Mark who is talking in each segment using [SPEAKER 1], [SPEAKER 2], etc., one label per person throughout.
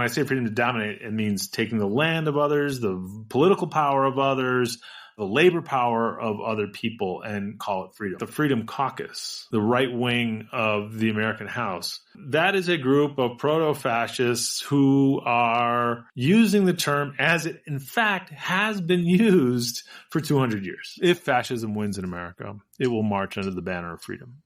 [SPEAKER 1] say freedom to dominate, it means taking the land of others, the political power of others, the labor power of other people, and call it freedom. The Freedom Caucus, the right wing of the American House, that is a group of proto-fascists who are using the term as it, in fact, has been used for 200 years. If fascism wins in America, it will march under the banner of freedom.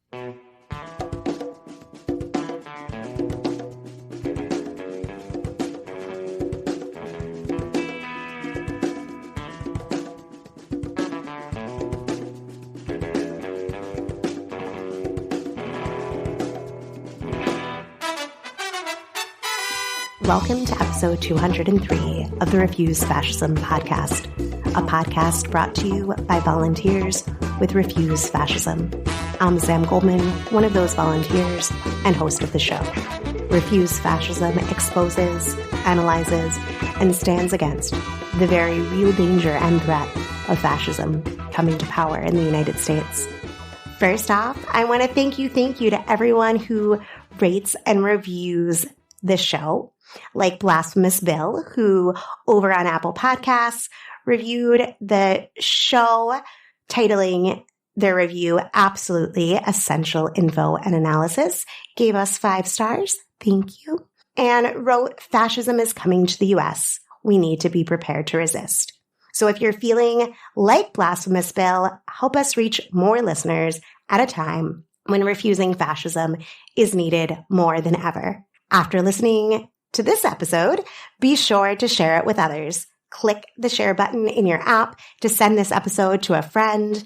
[SPEAKER 2] Welcome to episode 203 of the Refuse Fascism podcast, a podcast brought to you by volunteers with Refuse Fascism. I'm Sam Goldman, one of those volunteers and host of the show. Refuse Fascism exposes, analyzes, and stands against the very real danger and threat of fascism coming to power in the United States. First off, I want to thank you to everyone who rates and reviews this show, like Blasphemous Bill, who over on Apple Podcasts reviewed the show, titling their review Absolutely Essential Info and Analysis, gave us 5 stars. Thank you. And wrote, "Fascism is coming to the U.S. We need to be prepared to resist." So if you're feeling like Blasphemous Bill, help us reach more listeners at a time when refusing fascism is needed more than ever. After listening to this episode, be sure to share it with others. Click the share button in your app to send this episode to a friend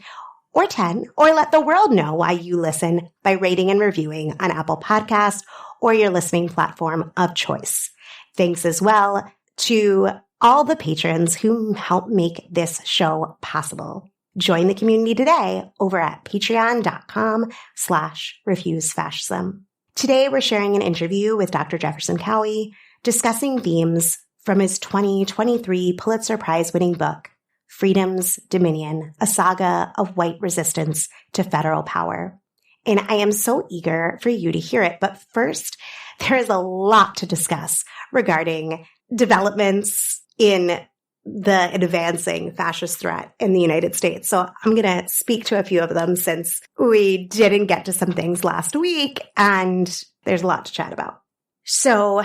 [SPEAKER 2] or 10, or let the world know why you listen by rating and reviewing on Apple Podcasts or your listening platform of choice. Thanks as well to all the patrons who help make this show possible. Join the community today over at patreon.com/refusefascism. Today, we're sharing an interview with Dr. Jefferson Cowie discussing themes from his 2023 Pulitzer Prize-winning book, Freedom's Dominion, a saga of white resistance to federal power. And I am so eager for you to hear it. But first, there is a lot to discuss regarding developments in the advancing fascist threat in the United States. So I'm going to speak to a few of them since we didn't get to some things last week, and there's a lot to chat about. So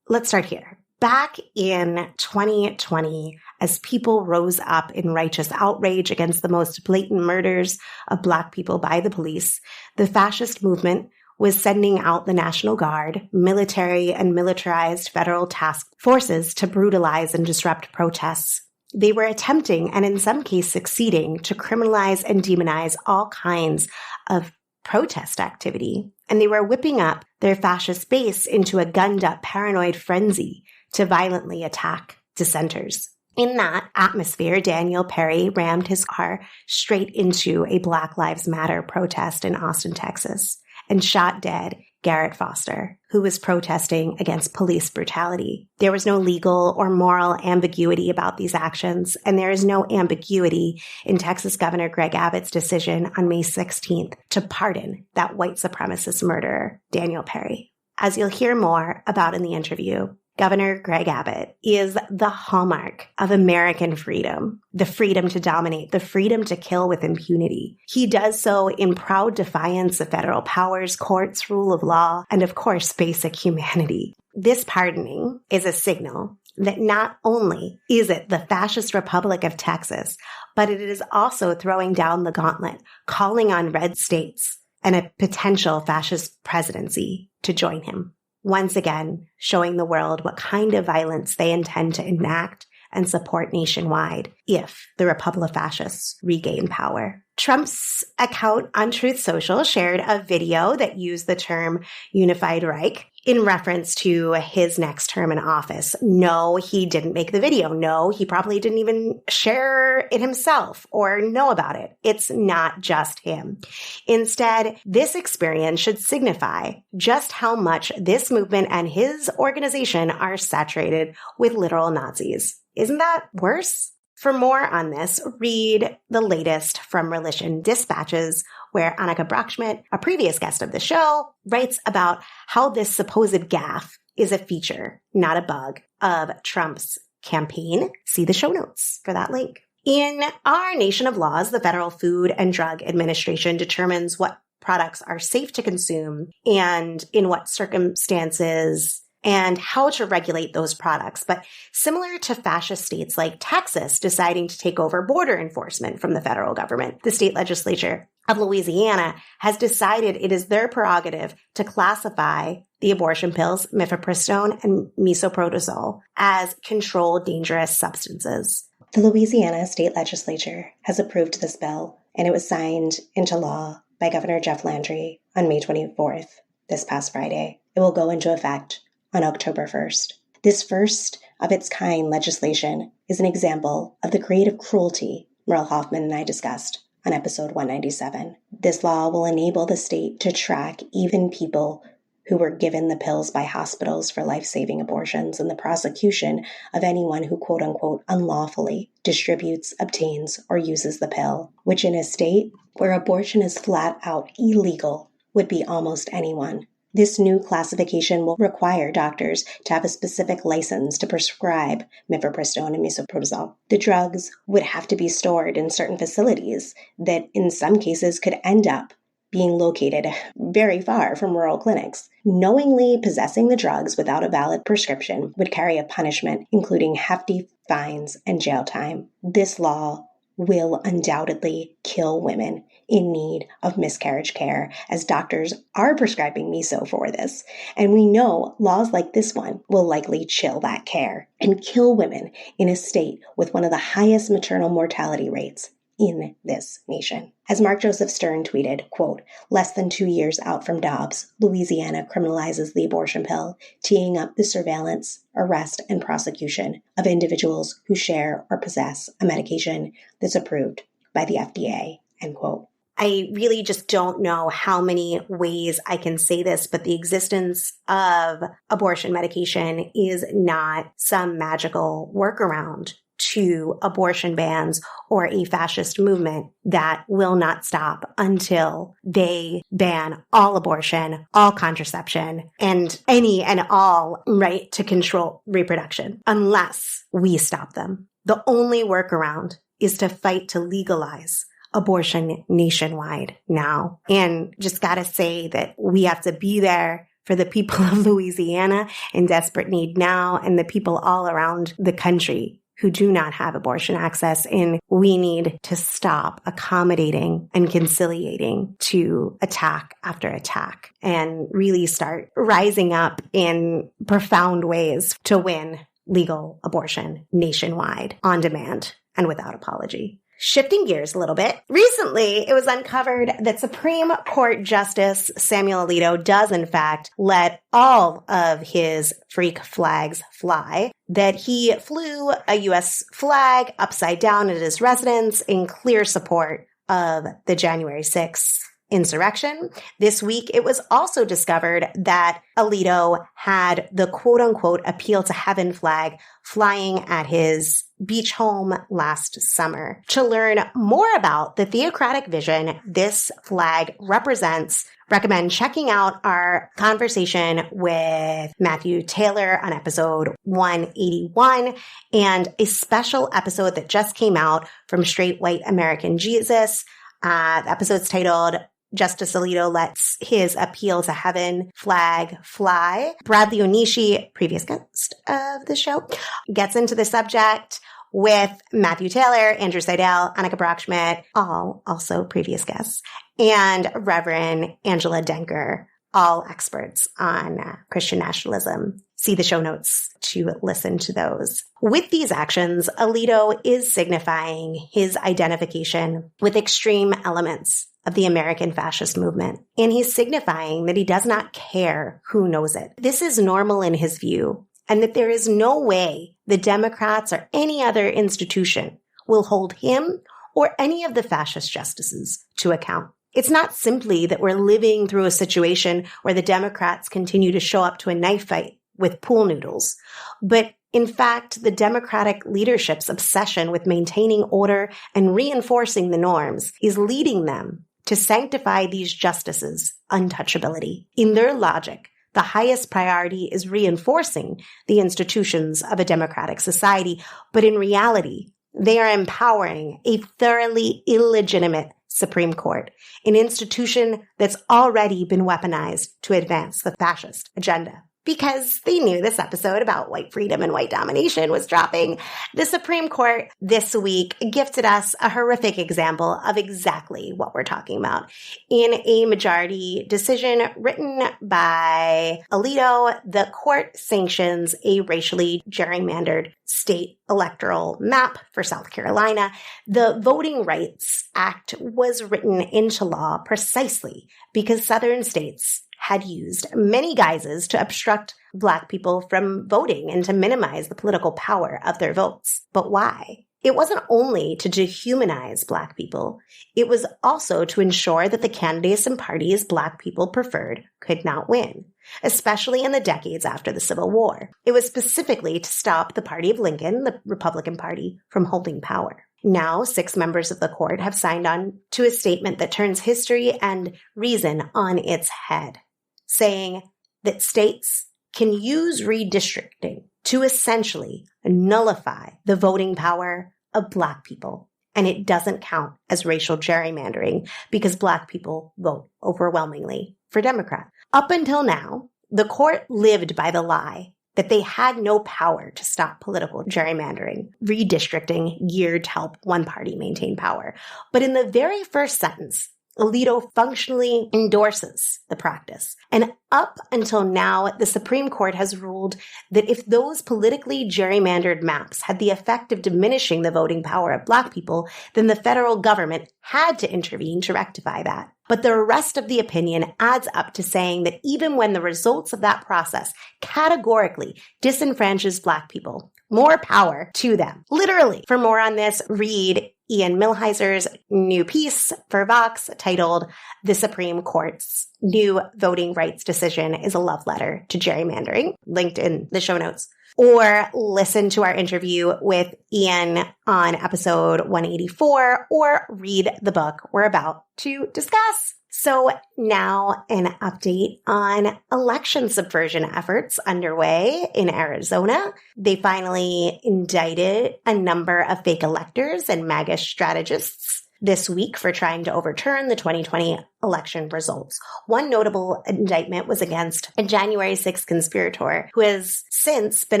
[SPEAKER 2] let's start here. Back in 2020, as people rose up in righteous outrage against the most blatant murders of Black people by the police, the fascist movement was sending out the National Guard, military and militarized federal task forces to brutalize and disrupt protests. They were attempting, and in some cases succeeding, to criminalize and demonize all kinds of protest activity. And they were whipping up their fascist base into a gunned-up paranoid frenzy to violently attack dissenters. In that atmosphere, Daniel Perry rammed his car straight into a Black Lives Matter protest in Austin, Texas, and shot dead Garrett Foster, who was protesting against police brutality. There was no legal or moral ambiguity about these actions, and there is no ambiguity in Texas Governor Greg Abbott's decision on May 16th to pardon that white supremacist murderer, Daniel Perry. As you'll hear more about in the interview, Governor Greg Abbott is the hallmark of American freedom, the freedom to dominate, the freedom to kill with impunity. He does so in proud defiance of federal powers, courts, rule of law, and of course, basic humanity. This pardoning is a signal that not only is it the fascist Republic of Texas, but it is also throwing down the gauntlet, calling on red states and a potential fascist presidency to join him. Once again, showing the world what kind of violence they intend to enact and support nationwide if the Republic Fascists regain power. Trump's account on Truth Social shared a video that used the term unified Reich in reference to his next term in office. No, he didn't make the video. No, he probably didn't even share it himself or know about it. It's not just him. Instead, this experience should signify just how much this movement and his organization are saturated with literal Nazis. Isn't that worse? For more on this, read the latest from Religion Dispatches, where Annika Brockschmidt, a previous guest of the show, writes about how this supposed gaffe is a feature, not a bug, of Trump's campaign. See the show notes for that link. In our nation of laws, the Federal Food and Drug Administration determines what products are safe to consume and in what circumstances and how to regulate those products. But similar to fascist states like Texas deciding to take over border enforcement from the federal government, the state legislature of Louisiana has decided it is their prerogative to classify the abortion pills, mifepristone and misoprostol, as controlled dangerous substances.
[SPEAKER 3] The Louisiana state legislature has approved this bill, and it was signed into law by Governor Jeff Landry on May 24th, this past Friday. It will go into effect on October 1st. This first of its kind legislation is an example of the creative cruelty Merle Hoffman and I discussed on episode 197. This law will enable the state to track even people who were given the pills by hospitals for life-saving abortions and the prosecution of anyone who quote-unquote unlawfully distributes, obtains, or uses the pill, which in a state where abortion is flat out illegal would be almost anyone. This new classification will require doctors to have a specific license to prescribe mifepristone and misoprostol. The drugs would have to be stored in certain facilities that in some cases could end up being located very far from rural clinics. Knowingly possessing the drugs without a valid prescription would carry a punishment, including hefty fines and jail time. This law will undoubtedly kill women in need of miscarriage care, as doctors are prescribing miso for this. And we know laws like this one will likely chill that care and kill women in a state with one of the highest maternal mortality rates in this nation. As Mark Joseph Stern tweeted, quote, less than 2 years out from Dobbs, Louisiana criminalizes the abortion pill, teeing up the surveillance, arrest, and prosecution of individuals who share or possess a medication that's approved by the FDA, end quote.
[SPEAKER 2] I really just don't know how many ways I can say this, but the existence of abortion medication is not some magical workaround to abortion bans or a fascist movement that will not stop until they ban all abortion, all contraception, and any and all right to control reproduction, unless we stop them. The only workaround is to fight to legalize abortion nationwide now. And just gotta say that we have to be there for the people of Louisiana in desperate need now and the people all around the country who do not have abortion access. And we need to stop accommodating and conciliating to attack after attack and really start rising up in profound ways to win legal abortion nationwide, on demand, and without apology. Shifting gears a little bit, recently it was uncovered that Supreme Court Justice Samuel Alito does in fact let all of his freak flags fly, that he flew a U.S. flag upside down at his residence in clear support of the January 6th insurrection. This week, it was also discovered that Alito had the quote-unquote appeal to heaven flag flying at his beach home last summer. To learn more about the theocratic vision this flag represents, recommend checking out our conversation with Matthew Taylor on episode 181 and a special episode that just came out from Straight White American Jesus. The episode's titled Justice Alito Lets His Appeal to Heaven Flag Fly. Bradley Onishi, previous guest of the show, gets into the subject with Matthew Taylor, Andrew Seidel, Annika Brockschmidt, all also previous guests, and Reverend Angela Denker, all experts on Christian nationalism. See the show notes to listen to those. With these actions, Alito is signifying his identification with extreme elements of the American fascist movement, and he's signifying that he does not care who knows it. This is normal in his view, and that there is no way the Democrats or any other institution will hold him or any of the fascist justices to account. It's not simply that we're living through a situation where the Democrats continue to show up to a knife fight with pool noodles, but in fact, the Democratic leadership's obsession with maintaining order and reinforcing the norms is leading them to sanctify these justices' untouchability. In their logic, The highest priority is reinforcing the institutions of a democratic society, but in reality, they are empowering a thoroughly illegitimate Supreme Court, an institution that's already been weaponized to advance the fascist agenda. Because they knew this episode about white freedom and white domination was dropping, the Supreme Court this week gifted us a horrific example of exactly what we're talking about. In a majority decision written by Alito, the court sanctions a racially gerrymandered state electoral map for South Carolina. The Voting Rights Act was written into law precisely because Southern states had used many guises to obstruct Black people from voting and to minimize the political power of their votes. But why? It wasn't only to dehumanize Black people. It was also to ensure that the candidates and parties Black people preferred could not win, especially in the decades after the Civil War. It was specifically to stop the party of Lincoln, the Republican Party, from holding power. Now, 6 members of the court have signed on to a statement that turns history and reason on its head, saying that states can use redistricting to essentially nullify the voting power of Black people. And it doesn't count as racial gerrymandering because Black people vote overwhelmingly for Democrat. Up until now, the court lived by the lie that they had no power to stop political gerrymandering, redistricting geared to help one party maintain power. But in the very first sentence, Alito functionally endorses the practice. And up until now, the Supreme Court has ruled that if those politically gerrymandered maps had the effect of diminishing the voting power of Black people, then the federal government had to intervene to rectify that. But the rest of the opinion adds up to saying that even when the results of that process categorically disenfranchise Black people, more power to them. Literally. For more on this, read Ian Millhiser's new piece for Vox titled "The Supreme Court's New Voting Rights Decision is a Love Letter to Gerrymandering," linked in the show notes. Or listen to our interview with Ian on episode 184, or read the book we're about to discuss. So now an update on election subversion efforts underway in Arizona. They finally indicted a number of fake electors and MAGA strategists this week for trying to overturn the 2020 election results. One notable indictment was against a January 6th conspirator who has since been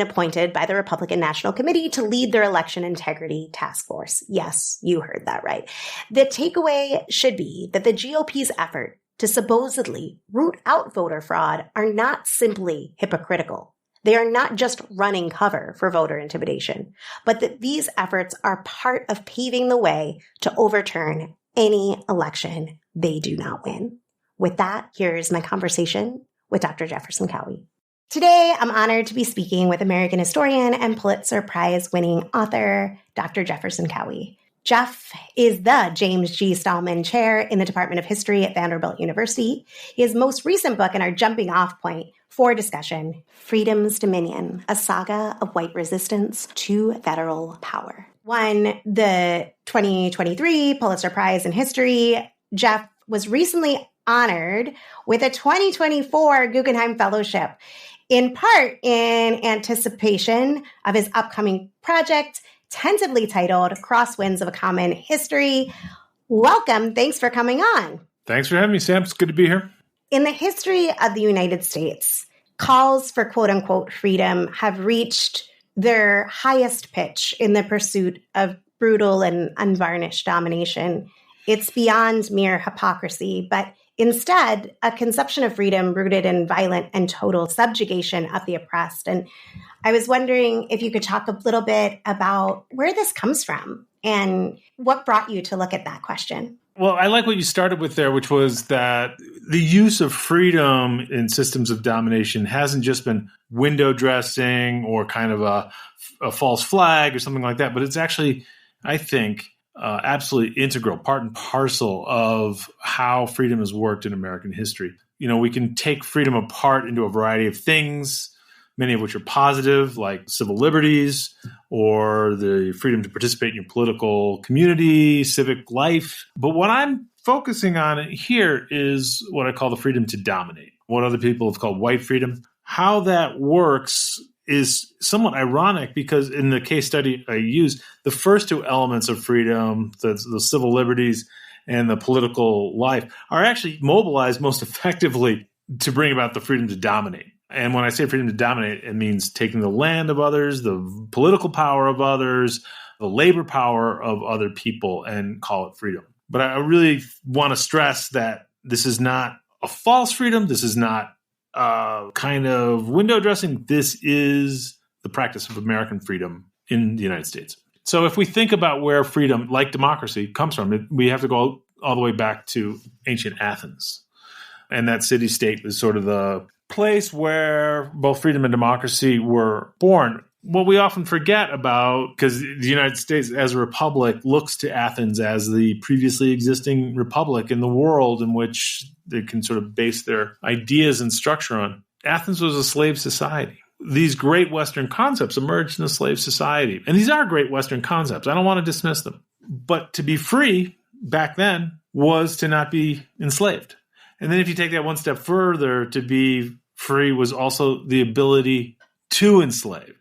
[SPEAKER 2] appointed by the Republican National Committee to lead their election integrity task force. Yes, you heard that right. The takeaway should be that the GOP's effort to supposedly root out voter fraud are not simply hypocritical. They are not just running cover for voter intimidation, but that these efforts are part of paving the way to overturn any election they do not win. With that, here's my conversation with Dr. Jefferson Cowie. Today, I'm honored to be speaking with American historian and Pulitzer Prize-winning author, Dr. Jefferson Cowie. Jeff is the James G. Stallman Chair in the Department of History at Vanderbilt University. His most recent book and our jumping off point for discussion, Freedom's Dominion, a saga of white resistance to federal power, won the 2023 Pulitzer Prize in History. Jeff was recently honored with a 2024 Guggenheim Fellowship, in part in anticipation of his upcoming project, tentatively titled Crosswinds of a Common History. Welcome. Thanks for coming on.
[SPEAKER 1] Thanks for having me, Sam. It's good to be here.
[SPEAKER 2] In the history of the United States, calls for quote-unquote freedom have reached their highest pitch in the pursuit of brutal and unvarnished domination. It's beyond mere hypocrisy, but instead a conception of freedom rooted in violent and total subjugation of the oppressed. And I was wondering if you could talk a little bit about where this comes from and what brought you to look at that question.
[SPEAKER 1] Well, I like what you started with there, which was that the use of freedom in systems of domination hasn't just been window dressing or kind of a false flag or something like that, but it's actually, I think, absolutely integral, part and parcel of how freedom has worked in American history. You know, we can take freedom apart into a variety of things, many of which are positive, like civil liberties or the freedom to participate in your political community, civic life. But what I'm focusing on here is what I call the freedom to dominate. what other people have called white freedom. How that works is somewhat ironic because in the case study I used, the first two elements of freedom, the civil liberties and the political life, are actually mobilized most effectively to bring about the freedom to dominate. And when I say freedom to dominate, it means taking the land of others, the political power of others, the labor power of other people, and call it freedom. But I really want to stress that this is not a false freedom. This is not kind of window dressing. This is the practice of American freedom in the United States. So if we think about where freedom, like democracy, comes from, we have to go all the way back to ancient Athens. And that city-state is sort of the place where both freedom and democracy were born. What we often forget about, because the United States as a republic looks to Athens as the previously existing republic in the world in which they can sort of base their ideas and structure on. Athens was a slave society. These great Western concepts emerged in a slave society. And these are great Western concepts. I don't want to dismiss them. But to be free back then was to not be enslaved. And then if you take that one step further, to be free was also the ability to enslave.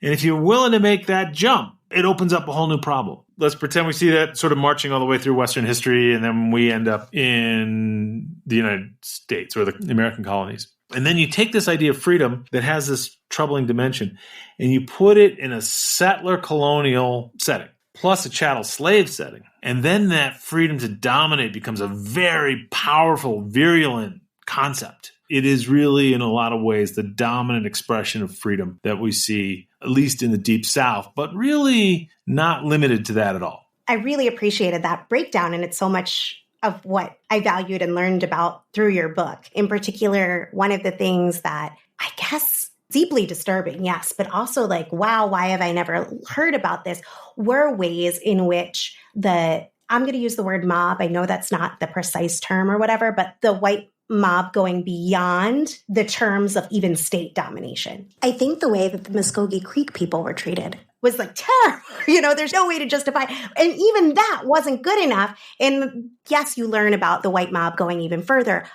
[SPEAKER 1] And if you're willing to make that jump, it opens up a whole new problem. Let's pretend we see that sort of marching all the way through Western history, and then we end up in the United States or the American colonies. And then you take this idea of freedom that has this troubling dimension, and you put it in a settler colonial setting, plus a chattel slave setting. And then that freedom to dominate becomes a very powerful, virulent concept. It is really, in a lot of ways, the dominant expression of freedom that we see, at least in the Deep South, but really not limited to that at all.
[SPEAKER 2] I really appreciated that breakdown, and it's so much of what I valued and learned about through your book. In particular, one of the things that I guess deeply disturbing, yes, but also like, wow, why have I never heard about this, were ways in which I'm going to use the word mob. I know that's not the precise term or whatever, but the white mob going beyond the terms of even state domination. I think the way that the Muskogee Creek people were treated was like terrible. There's no way to justify. And even that wasn't good enough. And yes, you learn about the white mob going even further,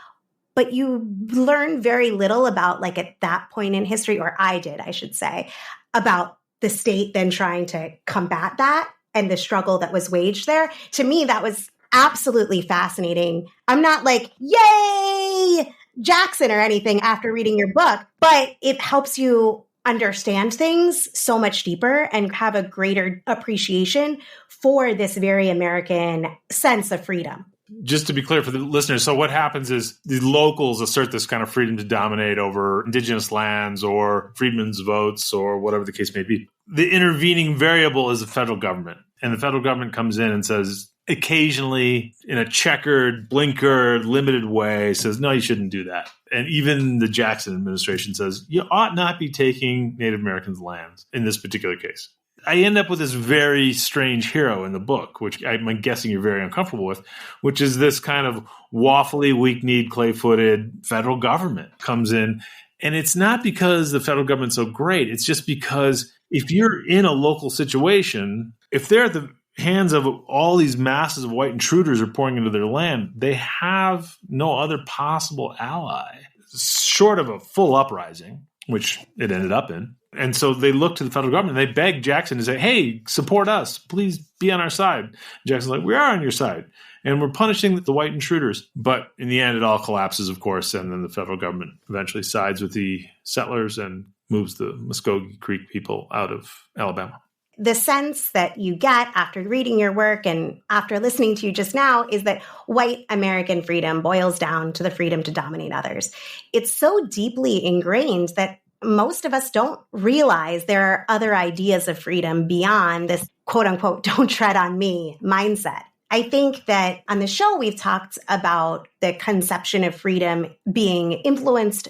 [SPEAKER 2] but you learn very little about, like, at that point in history, or I did, I should say, about the state then trying to combat that and the struggle that was waged there. To me, that was absolutely fascinating. I'm not like, yay, Jackson or anything after reading your book, but it helps you understand things so much deeper and have a greater appreciation for this very American sense of freedom.
[SPEAKER 1] Just to be clear for the listeners, so what happens is the locals assert this kind of freedom to dominate over indigenous lands or freedmen's votes or whatever the case may be. The intervening variable is the federal government. And the federal government comes in and says, occasionally, in a checkered, blinkered, limited way, says, no, you shouldn't do that. And even the Jackson administration says, you ought not be taking Native Americans' lands in this particular case. I end up with this very strange hero in the book, which I'm guessing you're very uncomfortable with, which is this kind of waffly, weak-kneed, clay-footed federal government comes in. And it's not because the federal government's so great. It's just because if you're in a local situation, if they're at the hands of all these masses of white intruders are pouring into their land, they have no other possible ally short of a full uprising, which it ended up in. And so they look to the federal government and they beg Jackson to say, hey, support us. Please be on our side. Jackson's like, we are on your side. And we're punishing the white intruders. But in the end, it all collapses, of course. And then the federal government eventually sides with the settlers and moves the Muskogee Creek people out of Alabama.
[SPEAKER 2] The sense that you get after reading your work and after listening to you just now is that white American freedom boils down to the freedom to dominate others. It's so deeply ingrained that most of us don't realize there are other ideas of freedom beyond this quote unquote, don't tread on me mindset. I think that on the show, we've talked about the conception of freedom being influenced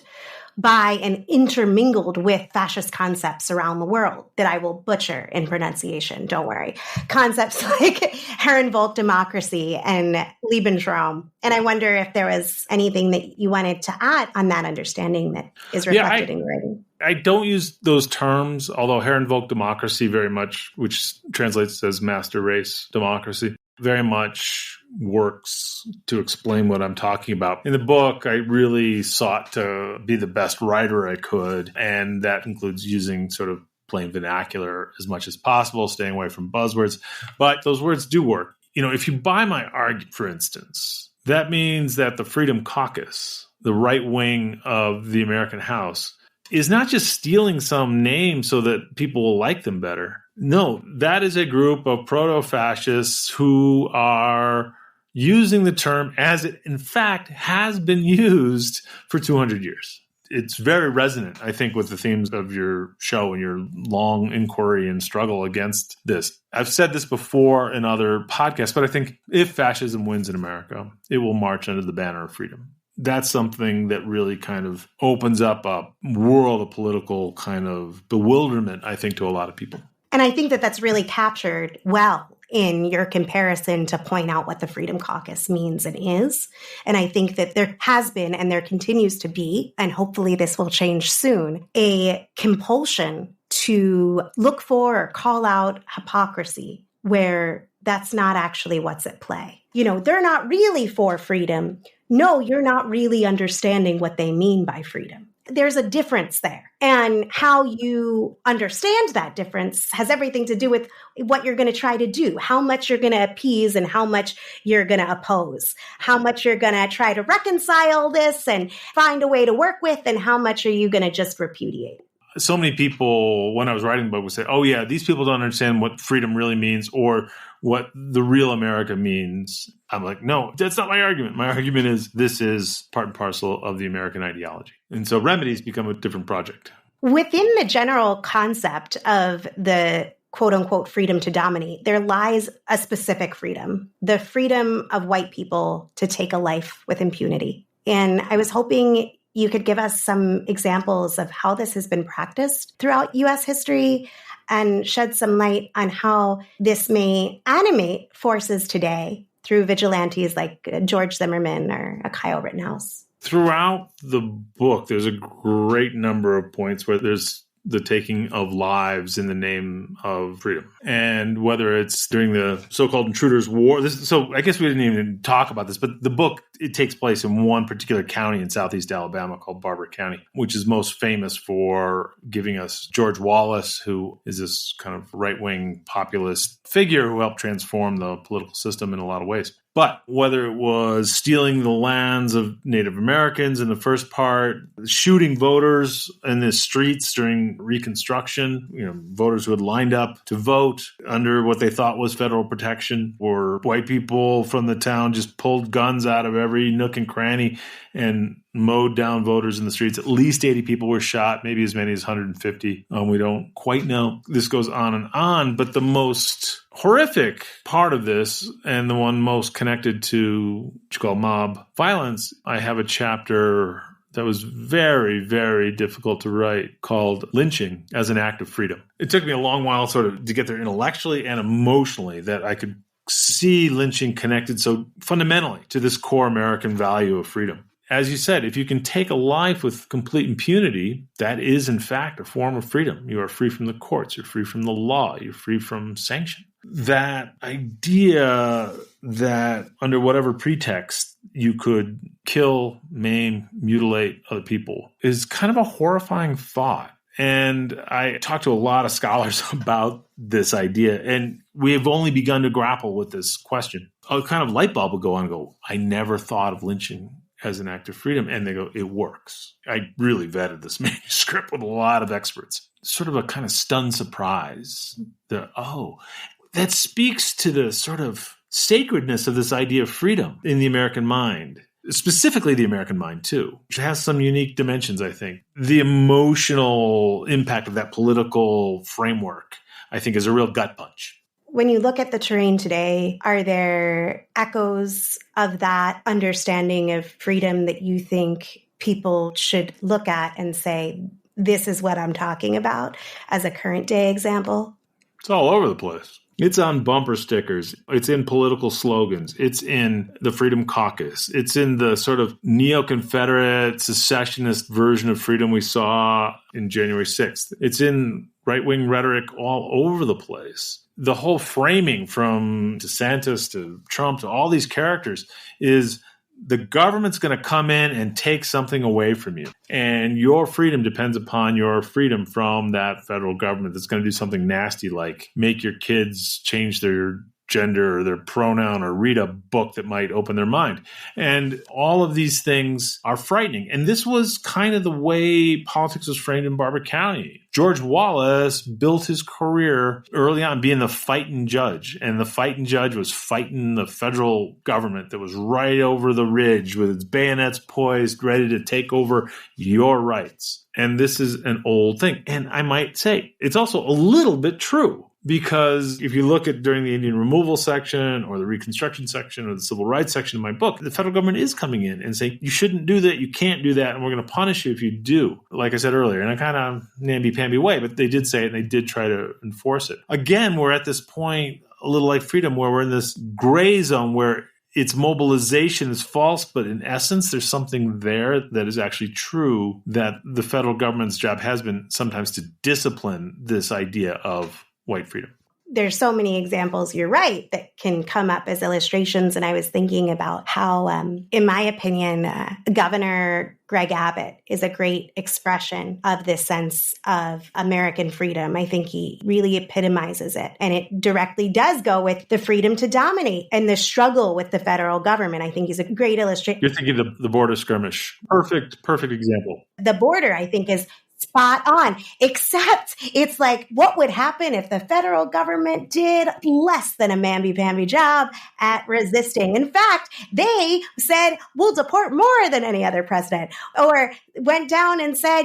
[SPEAKER 2] by and intermingled with fascist concepts around the world that I will butcher in pronunciation, don't worry. Concepts like Herrenvolk democracy and Lebensraum. And I wonder if there was anything that you wanted to add on that understanding that is reflected in your writing.
[SPEAKER 1] I don't use those terms, although Herrenvolk democracy very much, which translates as master race democracy. very much works to explain what I'm talking about. In the book, I really sought to be the best writer I could, and that includes using sort of plain vernacular as much as possible, staying away from buzzwords. But those words do work. If you buy my argument, for instance, that means that the Freedom Caucus, the right wing of the American House, is not just stealing some name so that people will like them better. No, that is a group of proto-fascists who are using the term as it, in fact, has been used for 200 years. It's very resonant, I think, with the themes of your show and your long inquiry and struggle against this. I've said this before in other podcasts, but I think if fascism wins in America, it will march under the banner of freedom. That's something that really kind of opens up a world of political kind of bewilderment, I think, to a lot of people.
[SPEAKER 2] And I think that that's really captured well in your comparison to point out what the Freedom Caucus means and is. And I think that there has been, and there continues to be, and hopefully this will change soon, a compulsion to look for or call out hypocrisy where that's not actually what's at play. They're not really for freedom. No, you're not really understanding what they mean by freedom. There's a difference there. And how you understand that difference has everything to do with what you're going to try to do, how much you're going to appease and how much you're going to oppose, how much you're going to try to reconcile this and find a way to work with, and how much are you going to just repudiate.
[SPEAKER 1] So many people, when I was writing the book, would say, oh, yeah, these people don't understand what freedom really means or what the real America means. I'm like, no, that's not my argument. My argument is this is part and parcel of the American ideology. And so remedies become a different project.
[SPEAKER 2] Within the general concept of the quote unquote freedom to dominate, there lies a specific freedom, the freedom of white people to take a life with impunity. And I was hoping you could give us some examples of how this has been practiced throughout U.S. history and shed some light on how this may animate forces today through vigilantes like George Zimmerman or a Kyle Rittenhouse.
[SPEAKER 1] Throughout the book, there's a great number of points where there's the taking of lives in the name of freedom. And whether it's during the so-called Intruders' War. So I guess we didn't even talk about this, but the book, it takes place in one particular county in southeast Alabama called Barber County, which is most famous for giving us George Wallace, who is this kind of right-wing populist figure who helped transform the political system in a lot of ways. But whether it was stealing the lands of Native Americans in the first part, shooting voters in the streets during Reconstruction, voters who had lined up to vote under what they thought was federal protection, or white people from the town just pulled guns out of every nook and cranny and mowed down voters in the streets. At least 80 people were shot, maybe as many as 150. We don't quite know. This goes on. But the most horrific part of this, and the one most connected to what you call mob violence, I have a chapter that was very, very difficult to write called Lynching as an Act of Freedom. It took me a long while sort of to get there intellectually and emotionally that I could see lynching connected so fundamentally to this core American value of freedom. As you said, if you can take a life with complete impunity, that is, in fact, a form of freedom. You are free from the courts. You're free from the law. You're free from sanction. That idea that under whatever pretext you could kill, maim, mutilate other people is kind of a horrifying thought. And I talked to a lot of scholars about this idea, and we have only begun to grapple with this question. A kind of light bulb will go on and go, I never thought of lynching as an act of freedom. And they go, it works. I really vetted this manuscript with a lot of experts. Sort of a kind of stunned surprise. That speaks to the sort of sacredness of this idea of freedom in the American mind. Specifically the American mind, too, which has some unique dimensions, I think. The emotional impact of that political framework, I think, is a real gut punch.
[SPEAKER 2] When you look at the terrain today, are there echoes of that understanding of freedom that you think people should look at and say, this is what I'm talking about as a current day example?
[SPEAKER 1] It's all over the place. It's on bumper stickers. It's in political slogans. It's in the Freedom Caucus. It's in the sort of neo-Confederate secessionist version of freedom we saw in January 6th. It's in right-wing rhetoric all over the place. The whole framing from DeSantis to Trump to all these characters is the government's going to come in and take something away from you. And your freedom depends upon your freedom from that federal government that's going to do something nasty like make your kids change their gender or their pronoun or read a book that might open their mind. And all of these things are frightening. And this was kind of the way politics was framed in Barber County. George Wallace built his career early on being the fighting judge. And the fighting judge was fighting the federal government that was right over the ridge with its bayonets poised, ready to take over your rights. And this is an old thing. And I might say it's also a little bit true. Because if you look at during the Indian removal section or the Reconstruction section or the Civil Rights section of my book, the federal government is coming in and saying, you shouldn't do that, you can't do that, and we're going to punish you if you do. Like I said earlier, in a kind of namby-pamby way, but they did say it and they did try to enforce it. Again, we're at this point, a little like freedom, where we're in this gray zone where its mobilization is false, but in essence, there's something there that is actually true, that the federal government's job has been sometimes to discipline this idea of white freedom.
[SPEAKER 2] There's so many examples, you're right, that can come up as illustrations. And I was thinking about how, in my opinion, Governor Greg Abbott is a great expression of this sense of American freedom. I think he really epitomizes it. And it directly does go with the freedom to dominate and the struggle with the federal government. I think he's a great illustration.
[SPEAKER 1] You're thinking of the border skirmish. Perfect example.
[SPEAKER 2] The border, I think, is spot on, except it's like, what would happen if the federal government did less than a mamby-pamby job at resisting? In fact, they said, we'll deport more than any other president, or went down and said,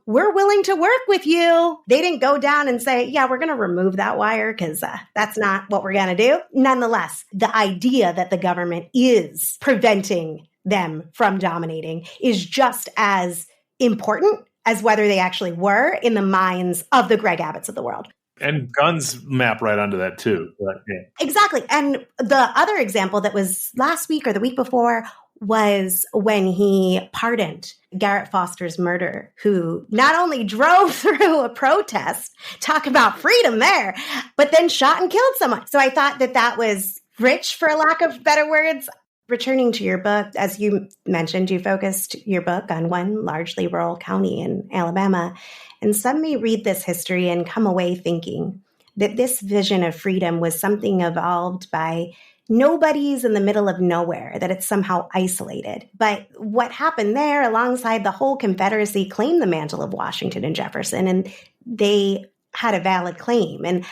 [SPEAKER 2] we're willing to work with you. They didn't go down and say, yeah, we're going to remove that wire because that's not what we're going to do. Nonetheless, the idea that the government is preventing them from dominating is just as important as whether they actually were in the minds of the Greg Abbotts of the world.
[SPEAKER 1] And guns map right onto that too. But, yeah.
[SPEAKER 2] Exactly. And the other example that was last week or the week before was when he pardoned Garrett Foster's murderer, who not only drove through a protest, talk about freedom there, but then shot and killed someone. So I thought that was rich, for lack of better words. Returning to your book, as you mentioned, you focused your book on one largely rural county in Alabama. And some may read this history and come away thinking that this vision of freedom was something evolved by nobodies in the middle of nowhere, that it's somehow isolated. But what happened there, alongside the whole Confederacy, claimed the mantle of Washington and Jefferson, and they had a valid claim. And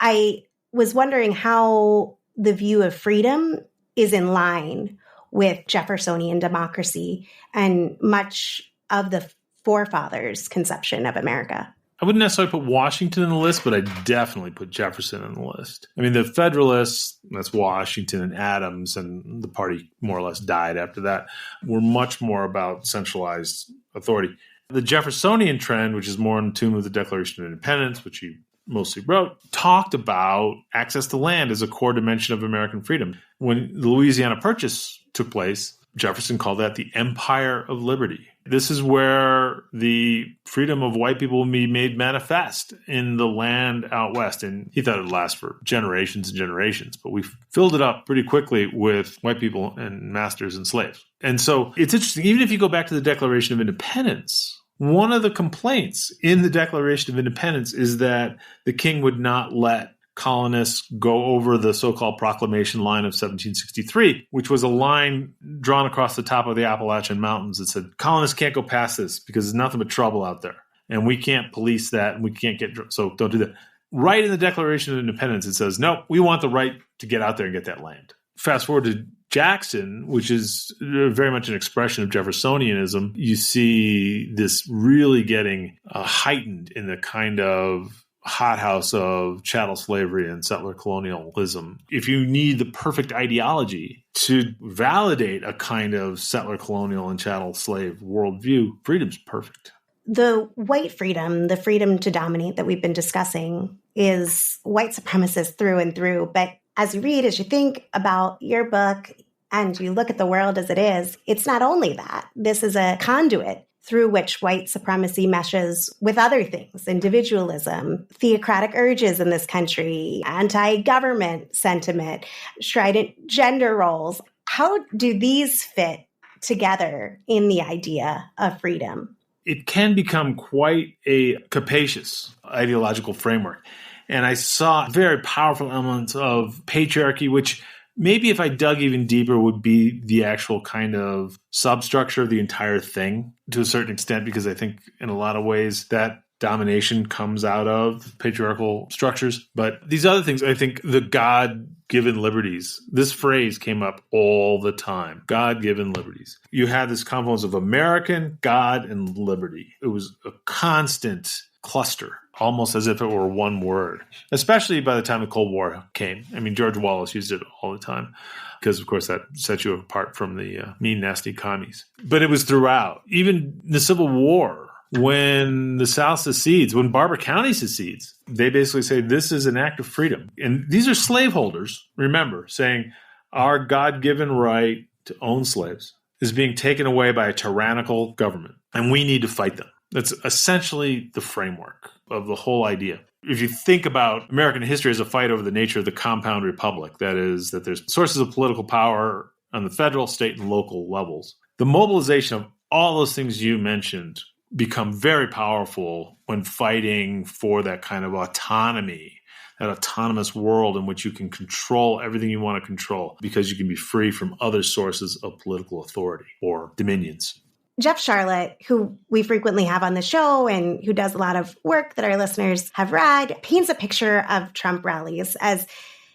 [SPEAKER 2] I was wondering how the view of freedom is in line with Jeffersonian democracy and much of the forefathers' conception of America.
[SPEAKER 1] I wouldn't necessarily put Washington in the list, but I definitely put Jefferson in the list. I mean, the Federalists, that's Washington and Adams, and the party more or less died after that, were much more about centralized authority. The Jeffersonian trend, which is more in tune with the Declaration of Independence, which he mostly wrote, talked about access to land as a core dimension of American freedom. When the Louisiana Purchase took place, Jefferson called that the Empire of Liberty. This is where the freedom of white people will be made manifest in the land out west. And he thought it would last for generations and generations, but we filled it up pretty quickly with white people and masters and slaves. And so it's interesting, even if you go back to the Declaration of Independence, one of the complaints in the Declaration of Independence is that the king would not let colonists go over the so-called proclamation line of 1763, which was a line drawn across the top of the Appalachian Mountains that said, colonists can't go past this because there's nothing but trouble out there. And we can't police that, and we can't so don't do that. Right in the Declaration of Independence, it says, no, we want the right to get out there and get that land. Fast forward to Jackson, which is very much an expression of Jeffersonianism, you see this really getting heightened in the kind of hothouse of chattel slavery and settler colonialism. If you need the perfect ideology to validate a kind of settler colonial and chattel slave worldview, freedom's perfect.
[SPEAKER 2] The white freedom, the freedom to dominate that we've been discussing, is white supremacist through and through. But as you read, as you think about your book, and you look at the world as it is, it's not only that. This is a conduit through which white supremacy meshes with other things, individualism, theocratic urges in this country, anti-government sentiment, strident gender roles. How do these fit together in the idea of freedom?
[SPEAKER 1] It can become quite a capacious ideological framework. And I saw very powerful elements of patriarchy, which maybe if I dug even deeper would be the actual kind of substructure of the entire thing to a certain extent, because I think in a lot of ways that domination comes out of patriarchal structures. But these other things, I think the God-given liberties, this phrase came up all the time, God-given liberties. You had this confluence of American, God, and liberty. It was a constant cluster, almost as if it were one word, especially by the time the Cold War came. I mean, George Wallace used it all the time because, of course, that sets you apart from the mean, nasty commies. But it was throughout. Even the Civil War, when the South secedes, when Barber County secedes, they basically say this is an act of freedom. And these are slaveholders, remember, saying our God-given right to own slaves is being taken away by a tyrannical government, and we need to fight them. That's essentially the framework of the whole idea. If you think about American history as a fight over the nature of the compound republic, that is, that there's sources of political power on the federal, state, and local levels, the mobilization of all those things you mentioned become very powerful when fighting for that kind of autonomy, that autonomous world in which you can control everything you want to control because you can be free from other sources of political authority or dominions.
[SPEAKER 2] Jeff Sharlet, who we frequently have on the show and who does a lot of work that our listeners have read, paints a picture of Trump rallies as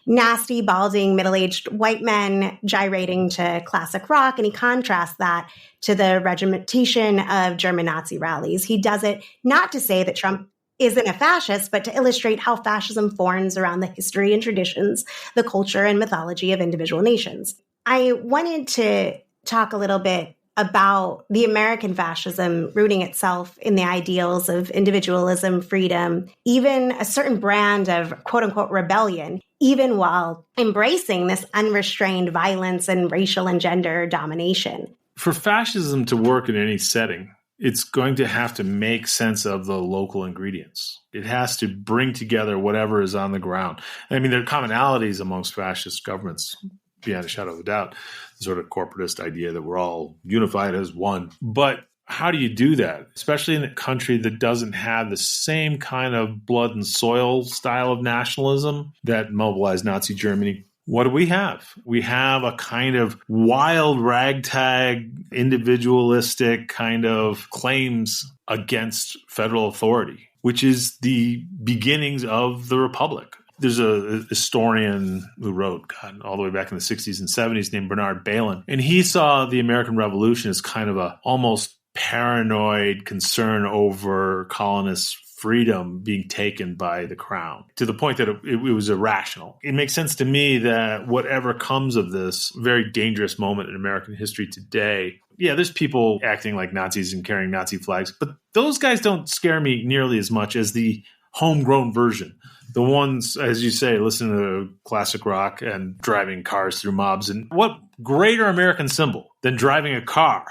[SPEAKER 2] nasty, balding, middle-aged white men gyrating to classic rock, and he contrasts that to the regimentation of German Nazi rallies. He does it not to say that Trump isn't a fascist, but to illustrate how fascism forms around the history and traditions, the culture and mythology of individual nations. I wanted to talk a little bit about the American fascism rooting itself in the ideals of individualism, freedom, even a certain brand of quote unquote rebellion, even while embracing this unrestrained violence and racial and gender domination.
[SPEAKER 1] For fascism to work in any setting, it's going to have to make sense of the local ingredients. It has to bring together whatever is on the ground. I mean, there are commonalities amongst fascist governments, beyond a shadow of a doubt, the sort of corporatist idea that we're all unified as one. But how do you do that, especially in a country that doesn't have the same kind of blood and soil style of nationalism that mobilized Nazi Germany? What do we have? We have a kind of wild ragtag, individualistic kind of claims against federal authority, which is the beginnings of the Republic. There's a historian who wrote, all the way back in the 60s and 70s named Bernard Bailyn. And he saw the American Revolution as kind of a almost paranoid concern over colonists' freedom being taken by the crown, to the point that it was irrational. It makes sense to me that whatever comes of this very dangerous moment in American history today, yeah, there's people acting like Nazis and carrying Nazi flags, but those guys don't scare me nearly as much as the homegrown version. The ones, as you say, listening to classic rock and driving cars through mobs. And what greater American symbol than driving a car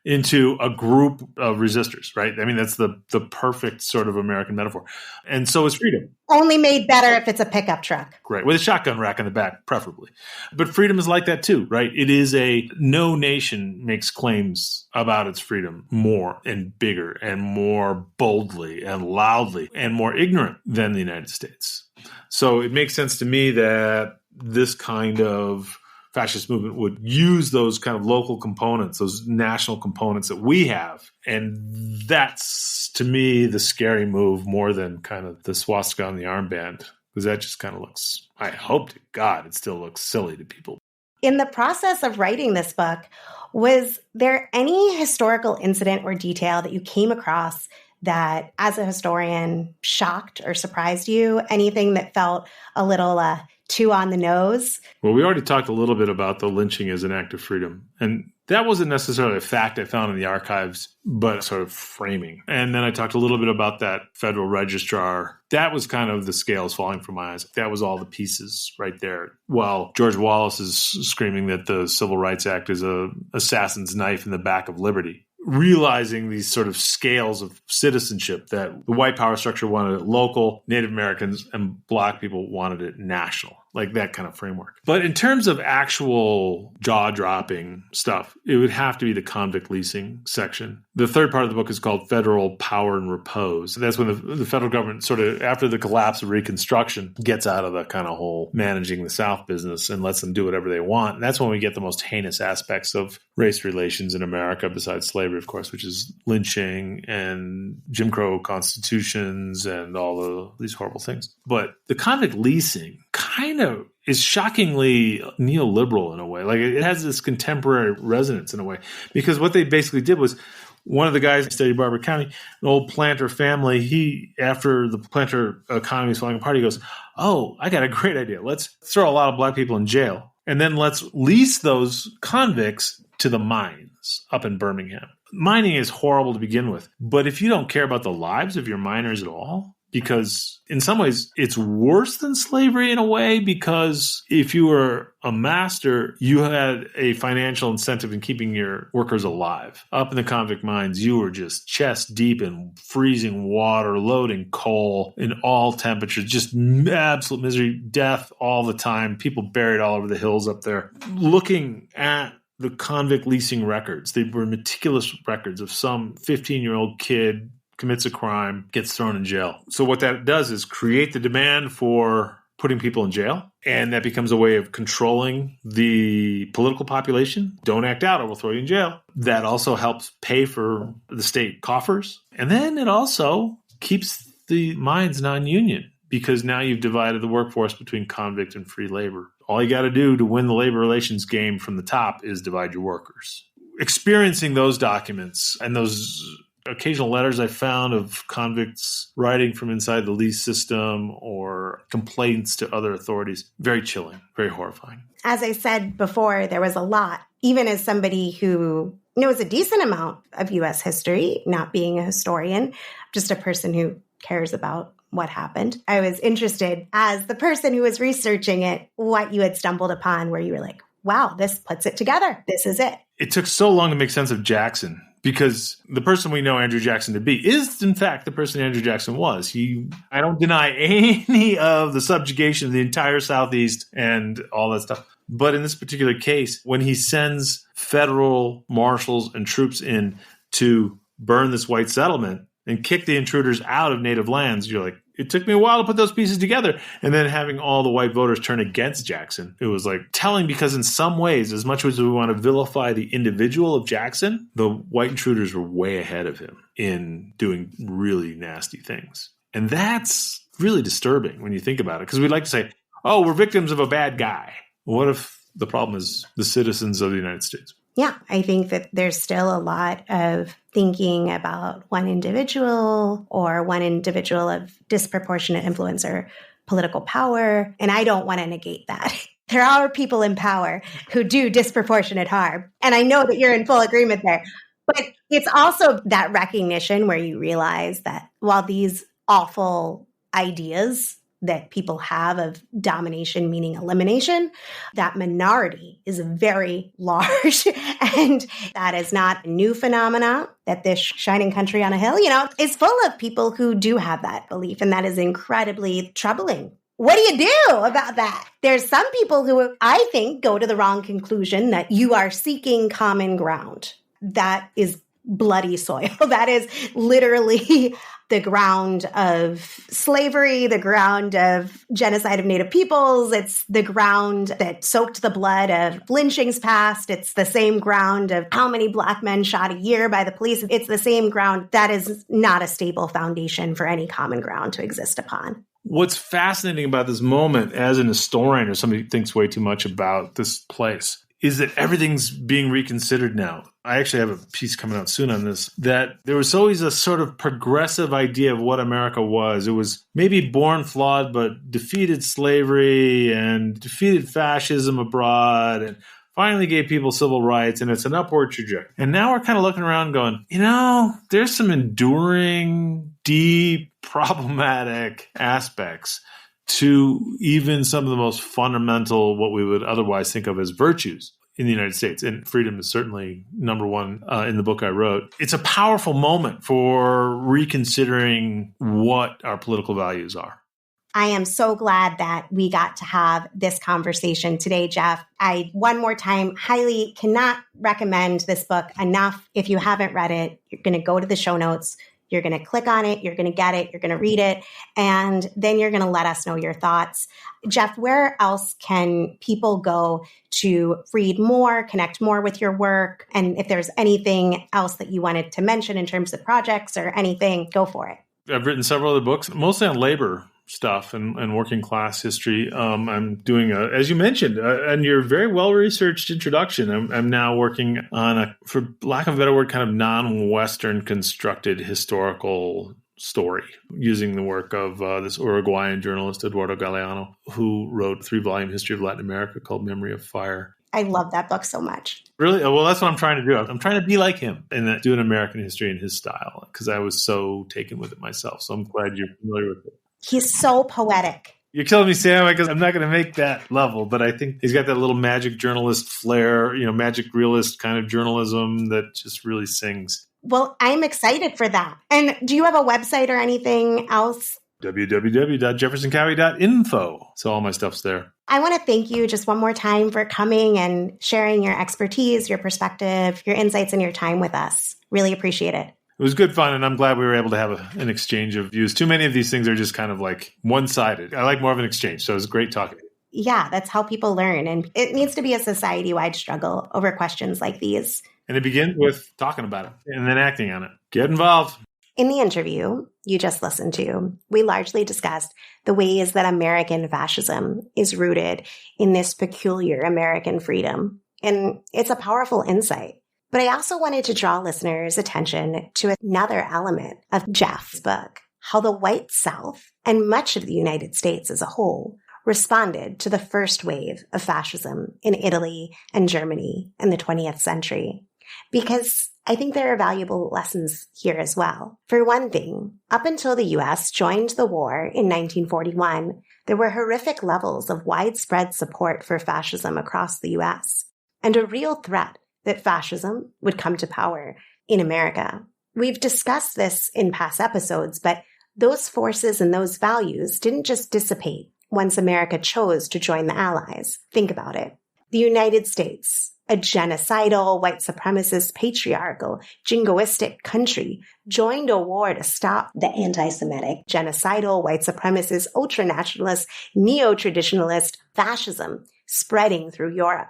[SPEAKER 1] into a group of resistors, right? I mean, that's the perfect sort of American metaphor. And so is freedom.
[SPEAKER 2] Only made better if it's a pickup truck.
[SPEAKER 1] Right, with a shotgun rack in the back, preferably. But freedom is like that too, right? It is no nation makes claims about its freedom more and bigger and more boldly and loudly and more ignorant than the United States. So it makes sense to me that this kind of fascist movement would use those kind of local components, those national components that we have. And that's, to me, the scary move more than kind of the swastika on the armband, because that just kind of looks, I hope to God, it still looks silly to people.
[SPEAKER 2] In the process of writing this book, was there any historical incident or detail that you came across that, as a historian, shocked or surprised you? Anything that felt a little too on the nose?
[SPEAKER 1] Well, we already talked a little bit about the lynching as an act of freedom. And that wasn't necessarily a fact I found in the archives, but sort of framing. And then I talked a little bit about that federal registrar. That was kind of the scales falling from my eyes. That was all the pieces right there. While George Wallace is screaming that the Civil Rights Act is a assassin's knife in the back of liberty. realizing these sort of scales of citizenship, that the white power structure wanted it local, Native Americans and Black people wanted it national, like that kind of framework. But in terms of actual jaw-dropping stuff, it would have to be the convict leasing section. The third part of the book is called Federal Power and Repose. That's when the federal government sort of, after the collapse of Reconstruction, gets out of the kind of whole managing the South business and lets them do whatever they want. And that's when we get the most heinous aspects of race relations in America, besides slavery, of course, which is lynching and Jim Crow constitutions and all of these horrible things. But the convict leasing kind of is shockingly neoliberal in a way. Like, it has this contemporary resonance in a way, because what they basically did was, one of the guys in State of Barber County, an old planter family, he, after the planter economy was falling apart, he goes, oh, I got a great idea. Let's throw a lot of Black people in jail, and then let's lease those convicts to the mines up in Birmingham. Mining is horrible to begin with, but if you don't care about the lives of your miners at all, because in some ways it's worse than slavery in a way, because if you were a master, you had a financial incentive in keeping your workers alive. Up in the convict mines, you were just chest deep in freezing water, loading coal in all temperatures, just absolute misery, death all the time, people buried all over the hills up there. Looking at the convict leasing records, they were meticulous records of some 15-year-old kid commits a crime, gets thrown in jail. So what that does is create the demand for putting people in jail, and that becomes a way of controlling the political population. Don't act out or we'll throw you in jail. That also helps pay for the state coffers. And then it also keeps the mines non-union, because now you've divided the workforce between convict and free labor. All you got to do to win the labor relations game from the top is divide your workers. Experiencing those documents and those occasional letters I found of convicts writing from inside the lease system or complaints to other authorities, very chilling, very horrifying.
[SPEAKER 2] As I said before, there was a lot. Even as somebody who knows a decent amount of U.S. history, not being a historian, just a person who cares about what happened, I was interested, as the person who was researching it, what you had stumbled upon where you were like, wow, this puts it together. This is it.
[SPEAKER 1] It took so long to make sense of Jackson, because the person we know Andrew Jackson to be is, in fact, the person Andrew Jackson was. I don't deny any of the subjugation of the entire Southeast and all that stuff. But in this particular case, when he sends federal marshals and troops in to burn this white settlement and kick the intruders out of native lands, you're like, it took me a while to put those pieces together. And then having all the white voters turn against Jackson, it was like telling, because in some ways, as much as we want to vilify the individual of Jackson, the white intruders were way ahead of him in doing really nasty things. And that's really disturbing when you think about it, because we'd like to say, oh, we're victims of a bad guy. What if the problem is the citizens of the United States?
[SPEAKER 2] Yeah, I think that there's still a lot of thinking about one individual of disproportionate influence or political power. And I don't want to negate that. There are people in power who do disproportionate harm. And I know that you're in full agreement there. But it's also that recognition where you realize that while these awful ideas that people have of domination, meaning elimination, that minority is very large. And that is not a new phenomena, that this shining country on a hill, is full of people who do have that belief. And that is incredibly troubling. What do you do about that? There's some people who I think go to the wrong conclusion that you are seeking common ground. That is bloody soil. That is literally the ground of slavery, the ground of genocide of Native peoples. It's the ground that soaked the blood of lynchings past. It's the same ground of how many Black men shot a year by the police. It's the same ground. That is not a stable foundation for any common ground to exist upon.
[SPEAKER 1] What's fascinating about this moment as an historian or somebody who thinks way too much about this place is that everything's being reconsidered now. I actually have a piece coming out soon on this, that there was always a sort of progressive idea of what America was. It was maybe born flawed, but defeated slavery and defeated fascism abroad and finally gave people civil rights, and it's an upward trajectory. And now we're kind of looking around going, there's some enduring, deep, problematic aspects to even some of the most fundamental, what we would otherwise think of as virtues. in the United States. And freedom is certainly number one in the book I wrote. It's a powerful moment for reconsidering what our political values are.
[SPEAKER 2] I am so glad that we got to have this conversation today, Jeff. I, one more time, highly cannot recommend this book enough. If you haven't read it, you're going to go to the show notes. You're going to click on it. You're going to get it. You're going to read it. And then you're going to let us know your thoughts. Jeff, where else can people go to read more, connect more with your work? And if there's anything else that you wanted to mention in terms of projects or anything, go for it.
[SPEAKER 1] I've written several other books, mostly on labor stuff and working class history. I'm doing as you mentioned, and your very well-researched introduction, I'm now working on for lack of a better word, kind of non-Western constructed historical story using the work of this Uruguayan journalist, Eduardo Galeano, who wrote 3-volume history of Latin America called Memory of Fire.
[SPEAKER 2] I love that book so much.
[SPEAKER 1] Really? Well, that's what I'm trying to do. I'm trying to be like him and do an American history in his style because I was so taken with it myself. So I'm glad you're familiar with it.
[SPEAKER 2] He's so poetic.
[SPEAKER 1] You're killing me, Sam, because I'm not going to make that level, but I think he's got that little magic journalist flair, magic realist kind of journalism that just really sings.
[SPEAKER 2] Well, I'm excited for that. And do you have a website or anything else?
[SPEAKER 1] www.jeffersoncowie.info. So all my stuff's there.
[SPEAKER 2] I want to thank you just one more time for coming and sharing your expertise, your perspective, your insights, and your time with us. Really appreciate it.
[SPEAKER 1] It was good fun, and I'm glad we were able to have an exchange of views. Too many of these things are just kind of like one-sided. I like more of an exchange, so it was great talking to you.
[SPEAKER 2] Yeah, that's how people learn, and it needs to be a society-wide struggle over questions like these.
[SPEAKER 1] And it begins with talking about it and then acting on it. Get involved.
[SPEAKER 2] In the interview you just listened to, we largely discussed the ways that American fascism is rooted in this peculiar American freedom, and it's a powerful insight. But I also wanted to draw listeners' attention to another element of Jeff's book, how the white South and much of the United States as a whole responded to the first wave of fascism in Italy and Germany in the 20th century. Because I think there are valuable lessons here as well. For one thing, up until the U.S. joined the war in 1941, there were horrific levels of widespread support for fascism across the U.S. and a real threat that fascism would come to power in America. We've discussed this in past episodes, but those forces and those values didn't just dissipate once America chose to join the Allies. Think about it. The United States, a genocidal, white supremacist, patriarchal, jingoistic country, joined a war to stop
[SPEAKER 3] the anti-Semitic,
[SPEAKER 2] genocidal, white supremacist, ultranationalist, neo-traditionalist fascism spreading through Europe.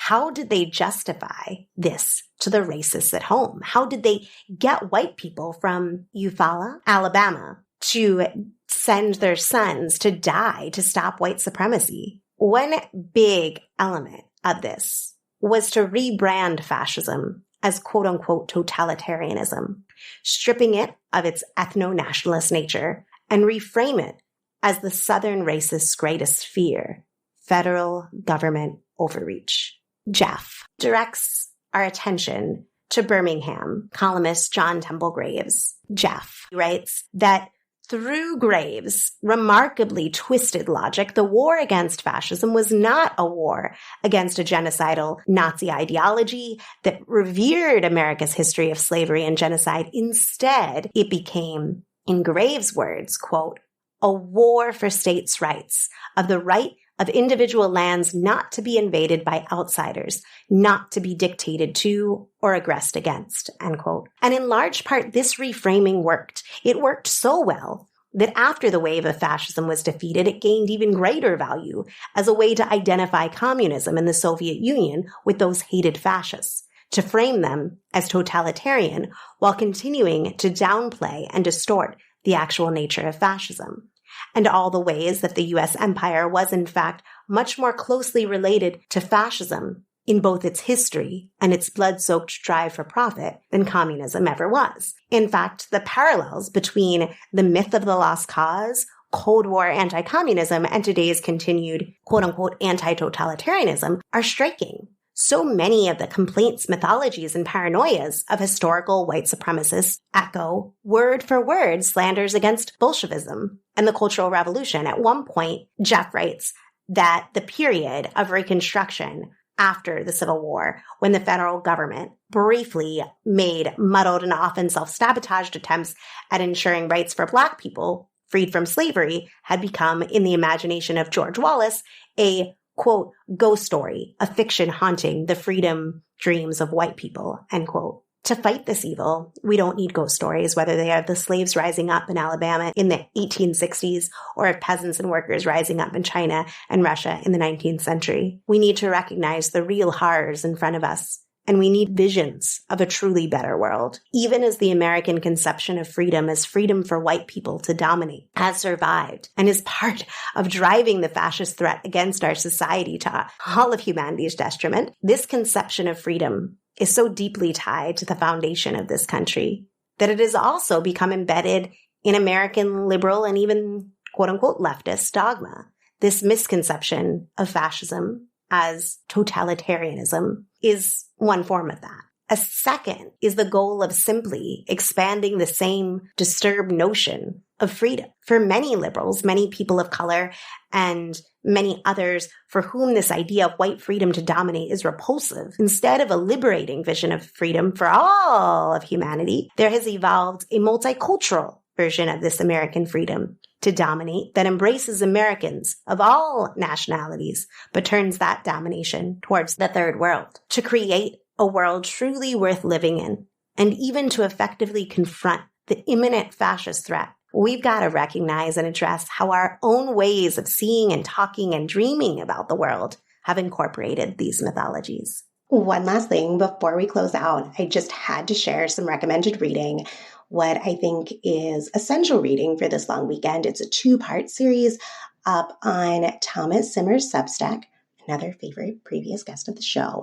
[SPEAKER 2] How did they justify this to the racists at home? How did they get white people from Eufaula, Alabama, to send their sons to die to stop white supremacy? One big element of this was to rebrand fascism as quote-unquote totalitarianism, stripping it of its ethno-nationalist nature and reframe it as the Southern racists' greatest fear, federal government overreach. Jeff directs our attention to Birmingham columnist John Temple Graves. Jeff writes that through Graves' remarkably twisted logic, the war against fascism was not a war against a genocidal Nazi ideology that revered America's history of slavery and genocide. Instead, it became, in Graves' words, quote, a war for states' rights, of the right of individual lands not to be invaded by outsiders, not to be dictated to or aggressed against, end quote. And in large part, this reframing worked. It worked so well that after the wave of fascism was defeated, it gained even greater value as a way to identify communism in the Soviet Union with those hated fascists, to frame them as totalitarian while continuing to downplay and distort the actual nature of fascism, and all the ways that the U.S. empire was, in fact, much more closely related to fascism in both its history and its blood-soaked drive for profit than communism ever was. In fact, the parallels between the myth of the lost cause, Cold War anti-communism, and today's continued quote-unquote anti-totalitarianism are striking. So many of the complaints, mythologies, and paranoias of historical white supremacists echo word for word slanders against Bolshevism and the Cultural Revolution. At one point, Jeff writes that the period of Reconstruction after the Civil War, when the federal government briefly made muddled and often self-sabotaged attempts at ensuring rights for Black people freed from slavery had become, in the imagination of George Wallace, a, quote, ghost story, a fiction haunting the freedom dreams of white people, end quote. To fight this evil, we don't need ghost stories, whether they are the slaves rising up in Alabama in the 1860s or of peasants and workers rising up in China and Russia in the 19th century. We need to recognize the real horrors in front of us, and we need visions of a truly better world. Even as the American conception of freedom as freedom for white people to dominate has survived and is part of driving the fascist threat against our society to all of humanity's detriment, this conception of freedom is so deeply tied to the foundation of this country that it has also become embedded in American liberal and even quote-unquote leftist dogma. This misconception of fascism as totalitarianism is one form of that. A second is the goal of simply expanding the same disturbed notion of freedom. For many liberals, many people of color, and many others for whom this idea of white freedom to dominate is repulsive, instead of a liberating vision of freedom for all of humanity, there has evolved a multicultural version of this American freedom to dominate that embraces Americans of all nationalities, but turns that domination towards the third world to create a world truly worth living in, and even to effectively confront the imminent fascist threat. We've got to recognize and address how our own ways of seeing and talking and dreaming about the world have incorporated these mythologies.
[SPEAKER 3] One last thing before we close out, I just had to share some recommended reading, what I think is essential reading for this long weekend. It's a 2-part series up on Thomas Zimmer's Substack, another favorite previous guest of the show.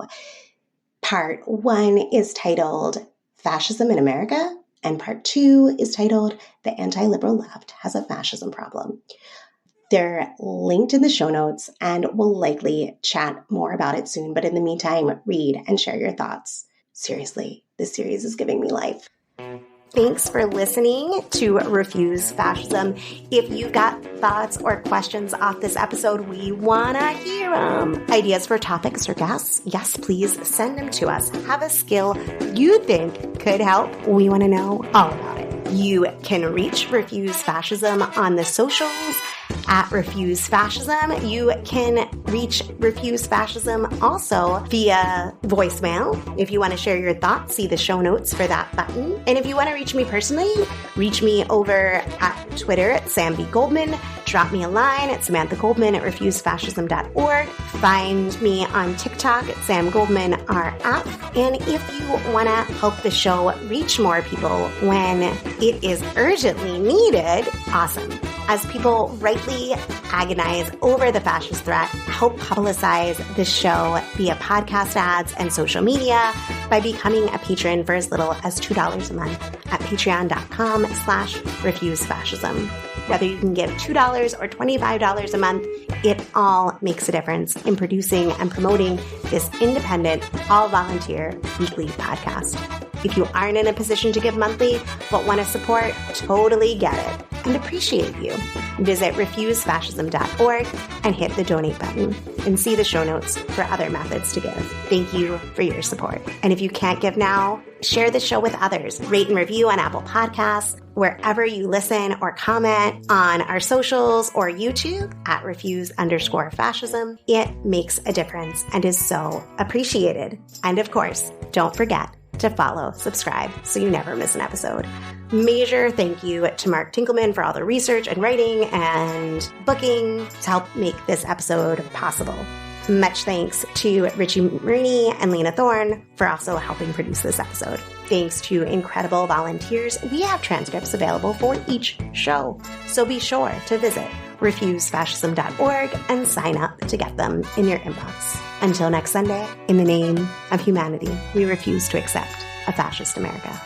[SPEAKER 3] Part 1 is titled Fascism in America, and part 2 is titled The Anti-Liberal Left Has a Fascism Problem. They're linked in the show notes, and we'll likely chat more about it soon. But in the meantime, read and share your thoughts. Seriously, this series is giving me life.
[SPEAKER 2] Thanks for listening to Refuse Fascism. If you've got thoughts or questions off this episode, we want to hear them. Ideas for topics or guests? Yes, please send them to us. Have a skill you think could help. We want to know all about it. You can reach Refuse Fascism on the socials at Refuse Fascism. You can reach Refuse Fascism also via voicemail. If you want to share your thoughts, see the show notes for that button. And if you want to reach me personally, reach me over at Twitter at Sam B. Goldman. Drop me a line at samanthagoldman at refusefascism.org. Find me on TikTok at Sam Goldman RF. And if you want to help the show reach more people when it is urgently needed, awesome. As people rightly agonize over the fascist threat, help publicize the show via podcast ads and social media by becoming a patron for as little as $2 a month at patreon.com/refusefascism. Whether you can give $2 or $25 a month, it all makes a difference in producing and promoting this independent, all-volunteer weekly podcast. If you aren't in a position to give monthly but want to support, totally get it and appreciate you. Visit refusefascism.org and hit the donate button and see the show notes for other methods to give. Thank you for your support. And if you can't give now, share the show with others. Rate and review on Apple Podcasts, wherever you listen, or comment on our socials or YouTube at refuse_fascism. It makes a difference and is so appreciated. And of course, don't forget to follow, subscribe, so you never miss an episode. Major thank you to Mark Tinkelman for all the research and writing and booking to help make this episode possible. Much thanks to Richie Marini and Lena Thorne for also helping produce this episode. Thanks to incredible volunteers, we have transcripts available for each show, so be sure to visit refusefascism.org and sign up to get them in your inbox. Until next Sunday, in the name of humanity, we refuse to accept a fascist America.